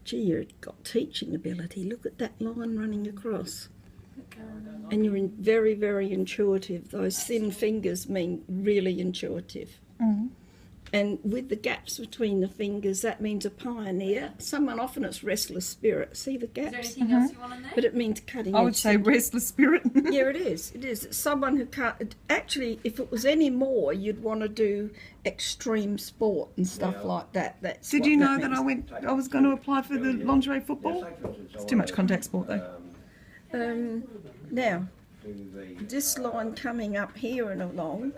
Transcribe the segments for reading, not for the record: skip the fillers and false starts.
gee, you've got teaching ability. Look at that line running across. And you're very, very intuitive. Those thin fingers mean really intuitive. Mm. And with the gaps between the fingers, that means a pioneer. Someone, often it's restless spirit. See the gaps? Is there anything else you want on there? But it means cutting I would say restless spirit. Yeah, it is. It is. It's someone who can't... Actually, if it was any more, you'd want to do extreme sport and stuff like that. That's Did what you know that that means. I was going to apply for the lingerie football? It's too much contact sport though. Now, this line coming up here and along,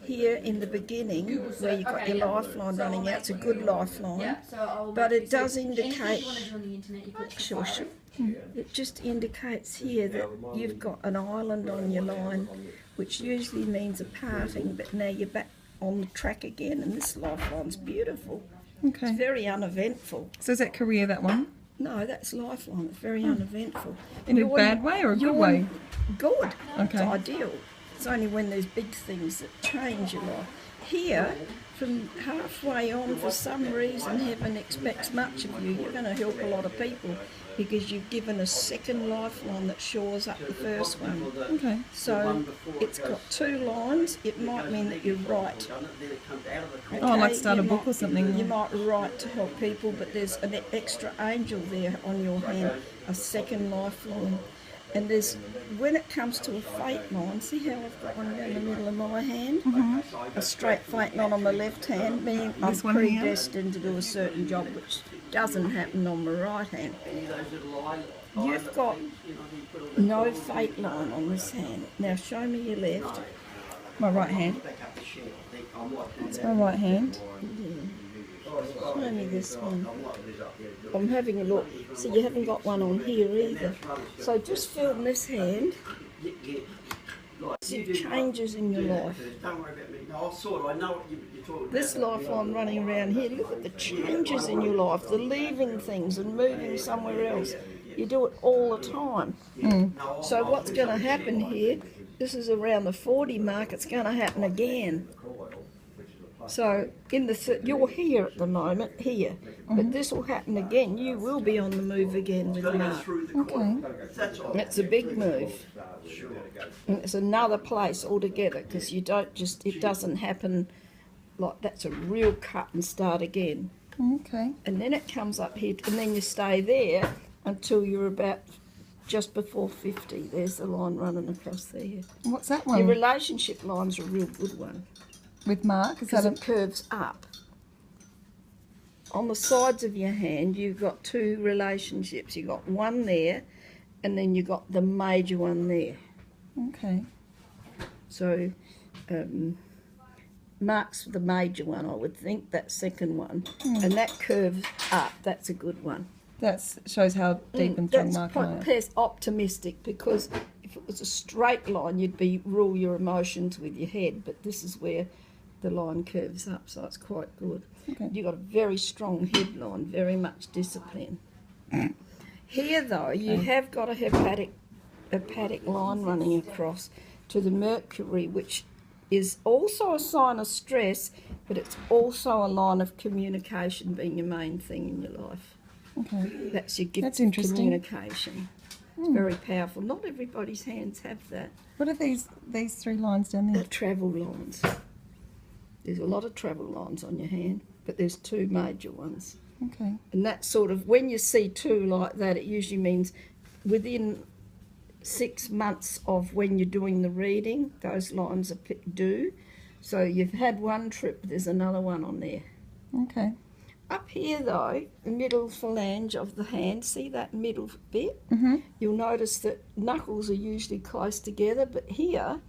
here in the beginning, where you've got your lifeline running out, it's a good lifeline, but it does indicate, sure, it just indicates here that you've got an island on your line, which usually means a parting, but now you're back on the track again, and this lifeline's beautiful. Okay. It's very uneventful. So is that career, that one? No, that's lifeline. It's very uneventful. In a bad way or a good way? Good. Okay. It's ideal. It's only when there's big things that change your life. Here, from halfway on, for some reason, heaven expects much of you. You're going to help a lot of people because you've given a second lifeline that shores up the first one. Okay. So it's got two lines. It might mean that you write. Oh, like start a you book might- or something. You might write to help people, but there's an extra angel there on your hand, a second lifeline. And there's, when it comes to a fate line, see how I've got one down the middle of my hand? A straight fate line on my left hand, meaning I'm This one here? predestined to do a certain job, which doesn't happen on my right hand. You've got no fate line on this hand. Now show me your left. My right hand. It's my right hand. Show me this one. I'm having a look. See, you haven't got one on here either. So just film this hand. See changes in your life. Don't worry about me. No, I know what you're talking about. This lifeline running around here, look at the changes in your life, the leaving things and moving somewhere else. You do it all the time. So what's going to happen here, this is around the 40 mark, it's going to happen again. So in the you're here at the moment, here, but this will happen again. You will be on the move again with Mark. Okay. That's a big move. And it's another place altogether because you don't just, it doesn't happen like that's a real cut and start again. Okay. And then it comes up here and then you stay there until you're about just before 50. There's the line running across there. What's that Your one? relationship line's a real good one. With Mark? Is Because that it curves up. On the sides of your hand, you've got two relationships. You've got one there, and then you've got the major one there. Okay. So, Mark's the major one, I would think, that second one. And that curves up. That's a good one. That shows how deep and strong That's Mark and I are. quite optimistic because if it was a straight line, you'd be rule your emotions with your head, but this is where the line curves up, so it's quite good. Okay. You've got a very strong headline, very much discipline. Here, though, you have got a hepatic line running across to the Mercury, which is also a sign of stress, but it's also a line of communication being your main thing in your life. Okay. That's your gift That's of interesting. communication. It's very powerful. Not everybody's hands have that. What are these three lines down there? The travel lines. There's a lot of travel lines on your hand, but there's two major ones. Okay. And that sort of, when you see two like that, it usually means within 6 months of when you're doing the reading, those lines are due. So you've had one trip, there's another one on there. Okay. Up here though, the middle phalange of the hand, see that middle bit? You'll notice that knuckles are usually close together, but here,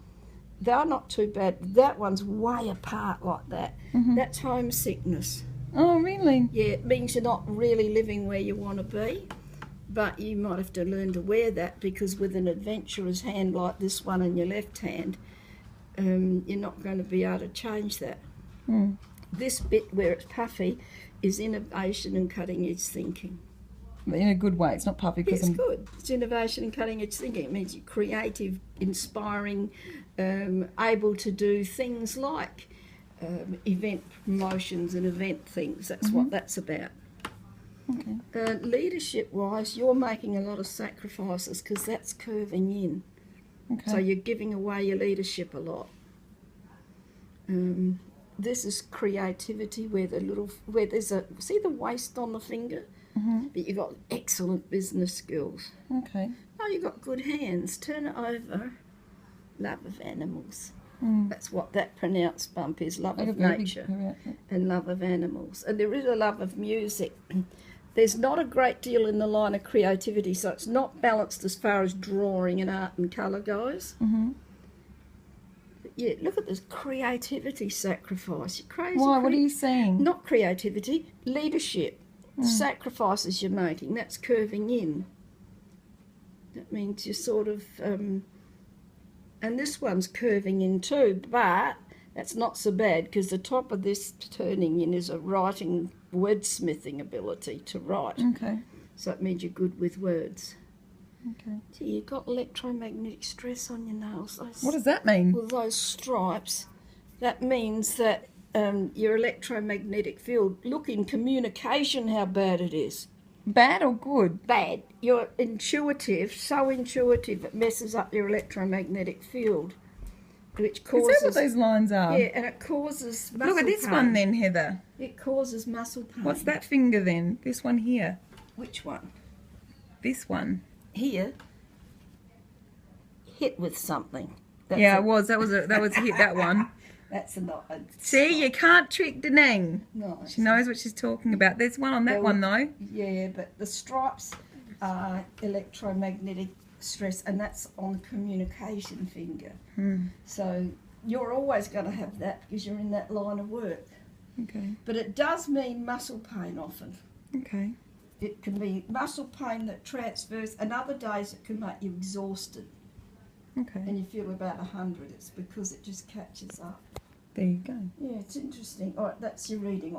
they're not too bad. That one's way apart like that. That's homesickness. Oh, really? Yeah, it means you're not really living where you want to be, but you might have to learn to wear that because with an adventurer's hand like this one in your left hand, you're not going to be able to change that. This bit where it's puffy is innovation and cutting-edge thinking. In a good way. It's not puffy because It's good. It's innovation and cutting-edge thinking. It means you're creative, inspiring, able to do things like event promotions and event things. That's what that's about. Okay. Leadership-wise, you're making a lot of sacrifices because that's curving in. Okay. So you're giving away your leadership a lot. This is creativity where there's see the waist on the finger? Mm-hmm. But you've got excellent business skills. Okay. Oh, you've got good hands. Turn it over. Love of animals. Mm. That's what that pronounced bump is, love Like of a very nature big- and love of animals. And there is a love of music. There's not a great deal in the line of creativity, so it's not balanced as far as drawing and art and colour goes. Mm-hmm. But yeah, look at this creativity sacrifice. You're crazy. Why? What are you saying? Not creativity, leadership. The sacrifices you're making, that's curving in. That means you're sort of... and this one's curving in too, but that's not so bad because the top of this turning in is a writing, wordsmithing ability to write. Okay. So it means you're good with words. Okay. Gee, you've got electromagnetic stress on your nails. What does that mean? With those stripes, that means that your electromagnetic field, look in communication how bad it is. Bad or good? Bad. You're intuitive, so intuitive it messes up your electromagnetic field, which causes... Is that what those lines are? Yeah, and it causes muscle Look at this pain. one then, Heather. It causes muscle pain. What's that finger then? This one here. Which one? This one. Here. Hit with something. That's Yeah, a- it was. That was hit that one. That's not a... See, you can't trick Deneen. No. She knows what she's talking about. There's one on that one though. Yeah, but the stripes are electromagnetic stress, and that's on the communication finger. So you're always going to have that because you're in that line of work. Okay. But it does mean muscle pain often. Okay. It can be muscle pain that transfers, and other days it can make you exhausted Okay. and you feel about 100. It's because it just catches up. There you go. Yeah, it's interesting. All right, that's your reading.